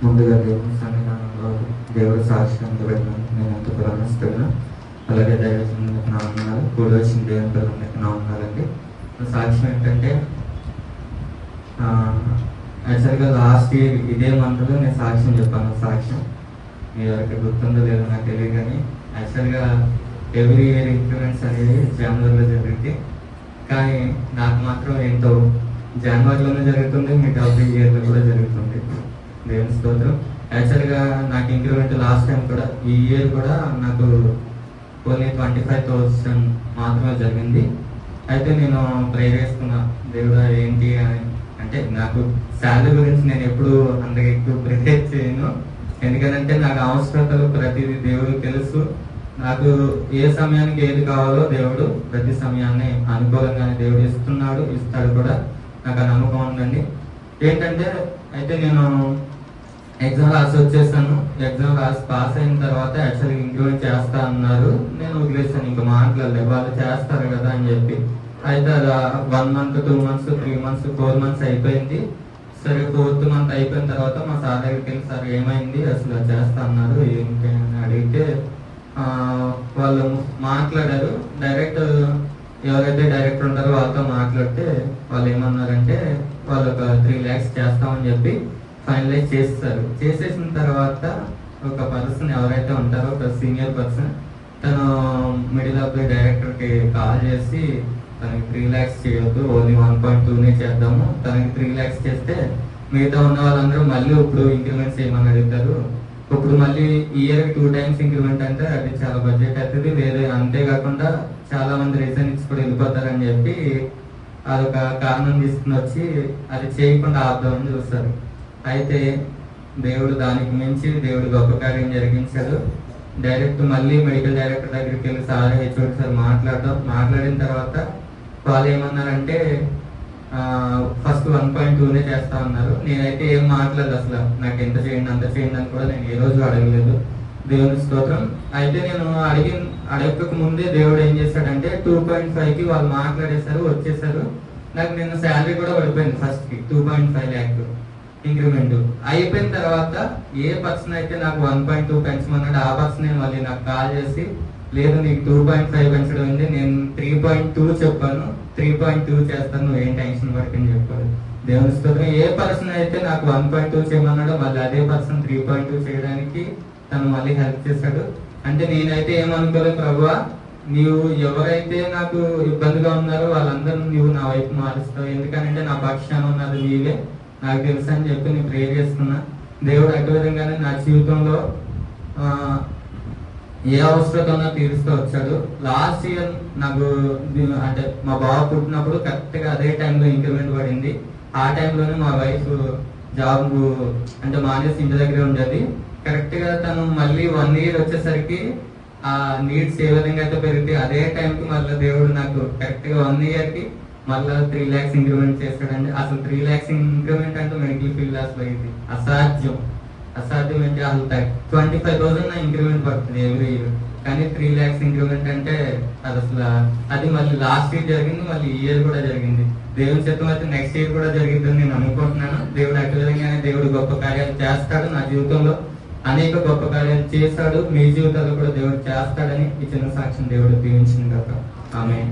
ముందుగా దేవుని సన్నిధానంలో దేవుడు సాక్ష్యం పెట్టినందుకు నేను ఎంతో ప్రార్థిస్తున్నాను. అలాగే దైవజనులకు నా వందనాలు, కూడి వచ్చిన దేవుని పిల్లలకి నా వందనాలండి. సాక్ష్యం ఏంటంటే యాక్చువల్గా లాస్ట్ ఇయర్ ఇదే మంత్లో నేను సాక్ష్యం చెప్పాను. సాక్ష్యం మీ ఎవరికి గుర్తుందో లేదో నాకు తెలియదు, కానీ యాక్చువల్గా ఎవ్రీ ఇయర్ ఇంక్రిమెంట్స్ అనేది జనవరిలో జరుగుతుంది. కానీ నాకు మాత్రం ఏంటో జనవరిలోనే జరుగుతుంది, మీకు ఎవ్రీ ఇయర్లో కూడా జరుగుతుంది. దేవుని స్తోత్రం. యాక్చువల్గా నాకు ఇంక్రిమెంట్ లాస్ట్ టైం కూడా, ఈ ఇయర్ కూడా నాకు ఓన్లీ 25,000 మాత్రమే జరిగింది. అయితే నేను ప్రేయర్ చేసుకున్నా, దేవుడా ఏంటి అని. అంటే నాకు శాలరీ గురించి నేను ఎప్పుడు అంత ఎక్కువ ప్రిపేర్ చేయను, ఎందుకంటే నాకు అవసరతలు ప్రతిదీ దేవుడు తెలుసు. నాకు ఏ సమయానికి ఏది కావాలో దేవుడు ప్రతి సమయాన్ని అనుకూలంగానే దేవుడు ఇస్తాడు కూడా. నాకు ఆ నమ్మకం ఉందండి. ఏంటంటే అయితే నేను ఎగ్జామ్ రాసి వచ్చేసాను. ఎగ్జామ్ రాసి పాస్ అయిన తర్వాత యాక్చువల్గా ఇంక్రిమెంట్ చేస్తా అన్నారు. నేను వదిలేసాను, ఇంకా మాట్లాడలేదు, వాళ్ళు చేస్తారు కదా అని చెప్పి. అయితే అది 1 month 2 months 3 months 4 months అయిపోయింది. సరే 4th month అయిపోయిన తర్వాత మా సార్ దగ్గరికి వెళ్ళి, సార్ ఏమైంది అసలు చేస్తా అన్నారు ఏంటి అని అడిగితే వాళ్ళు మాట్లాడారు. డైరెక్ట్ ఎవరైతే డైరెక్టర్ ఉంటారో వాళ్ళతో మాట్లాడితే వాళ్ళు ఏమన్నారంటే వాళ్ళు ఒక 3 lakhs చేస్తామని చెప్పి ఫైనలైజ్ చేస్తారు. చేసేసిన తర్వాత ఒక పర్సన్ ఎవరైతే ఉంటారో, ఒక సీనియర్ పర్సన్, తను మిడిల్ ఆఫ్ ది డైరెక్టర్కి కాల్ చేసి తనకి 3 lakhs చేయొద్దు, ఓన్లీ 1.2 చేద్దాము, తనకి 3 lakhs చేస్తే మిగతా ఉన్న వాళ్ళందరూ మళ్ళీ ఇప్పుడు ఇంక్రిమెంట్స్ చేయమని అడుగుతారు. ఇప్పుడు మళ్ళీ ఇయర్ 2 times ఇంక్రిమెంట్ అంటే అది చాలా బడ్జెట్ అవుతుంది. లేదు అంతేకాకుండా చాలా మంది రీజన్ ఇచ్చి కూడా వెళ్ళిపోతారని చెప్పి అదొక కారణం తీసుకుని వచ్చి అది చేయకుండా ఆపుదామని చూస్తారు. అయితే దేవుడు దానికి మించి దేవుడు గొప్ప కార్యం జరిగించాడు. డైరెక్ట్ మళ్ళీ మెడికల్ డైరెక్టర్ దగ్గరికి వెళ్ళి సార్ హెచ్ఓడి సార్ మాట్లాడిన తర్వాత వాళ్ళు ఏమన్నారంటే ఫస్ట్ 1.2 చేస్తా ఉన్నారు. నేనైతే ఏం మాట్లాడలేదు, అసలు నాకు ఎంత చేయండి అంత చేయండి అని కూడా నేను ఏ రోజు అడగలేదు. దేవుని స్తోత్రం. అయితే నేను అడగక ముందే దేవుడు ఏం చేశాడంటే 2.5కి వాళ్ళు మాట్లాడేశారు, వచ్చేసారు. నాకు నిన్న శాలరీ కూడా పడిపోయింది. ఫస్ట్కి 2.5 lakh ఇంక్రిమెంట్ అయిపోయిన తర్వాత ఏ పర్సన్ అయితే నాకు 1.2 పెంచమన్నాడు ఆ పర్సన్ మళ్ళీ నాకు కాల్ చేసి, లేదు నీకు 2.5 పెంచడం ఉంది, నేను 3.2 చెప్పాను, 3.2 చేస్తాను, నువ్వు ఏం టెన్షన్ పడకని చెప్పాడు. దేవుని స్తోత్రం. ఏ పర్సన్ అయితే నాకు 1.2 చేయమన్నాడో మళ్ళీ అదే పర్సన్ 3.2 చేయడానికి తను మళ్ళీ హెల్ప్ చేశాడు. అంటే నేనైతే ఏమనుకోలేదు, ప్రభువా నీవు ఎవరైతే నాకు ఇబ్బందిగా ఉన్నారో వాళ్ళందరూ నీవు నా వైపు మారుస్తావు, ఎందుకంటే నా పక్షాన ఉన్నది నీవే, నాకు తెలుసు అని చెప్పి నేను ప్రేర్ చేసుకున్నా. దేవుడు అటు విధంగానే నా జీవితంలో ఏ అవసరత ఉన్నా తీరుస్తూ వచ్చాడు. లాస్ట్ ఇయర్ నాకు అంటే మా బావ పుట్టినప్పుడు కరెక్ట్గా అదే టైంలో ఇంక్రిమెంట్ పడింది. ఆ టైంలోనే మా వైఫ్ జాబ్ అంటే మానేసి ఇంటి దగ్గరే ఉండేది. కరెక్ట్గా తను మళ్ళీ 1 year వచ్చేసరికి ఆ నీడ్స్ ఏ విధంగా అయితే పెరిగితే అదే టైంకి మళ్ళీ దేవుడు నాకు కరెక్ట్గా 1 yearకి మళ్ళీ 3 lakhs ఇంక్రిమెంట్ చేస్తాడండి. అసలు 3 lakhs ఇంక్రిమెంట్ అంటే మెడికల్ ఫీల్డ్ అసలు ఇది అసాధ్యం అంటే అసలు 25,000 నా ఇంక్రిమెంట్ పడుతుంది ఎవ్రీ ఇయర్. కానీ 3 lakhs ఇంక్రిమెంట్ అంటే అది అసలు అది మళ్ళీ లాస్ట్ ఇయర్ జరిగింది, మళ్ళీ ఈ ఇయర్ కూడా జరిగింది. దేవుని చిత్తం అయితే నెక్స్ట్ ఇయర్ కూడా జరిగిద్దని నేను అనుకుంటున్నాను. దేవుడు అటు విధంగానే దేవుడు గొప్ప కార్యాలు చేస్తాడు. నా జీవితంలో అనేక గొప్ప కార్యాలు చేశాడు, మీ జీవితాల్లో కూడా దేవుడు చేస్తాడని ఈ చిన్న సాక్ష్యం దేవుడు దీవించింది కదా. ఆమేన్.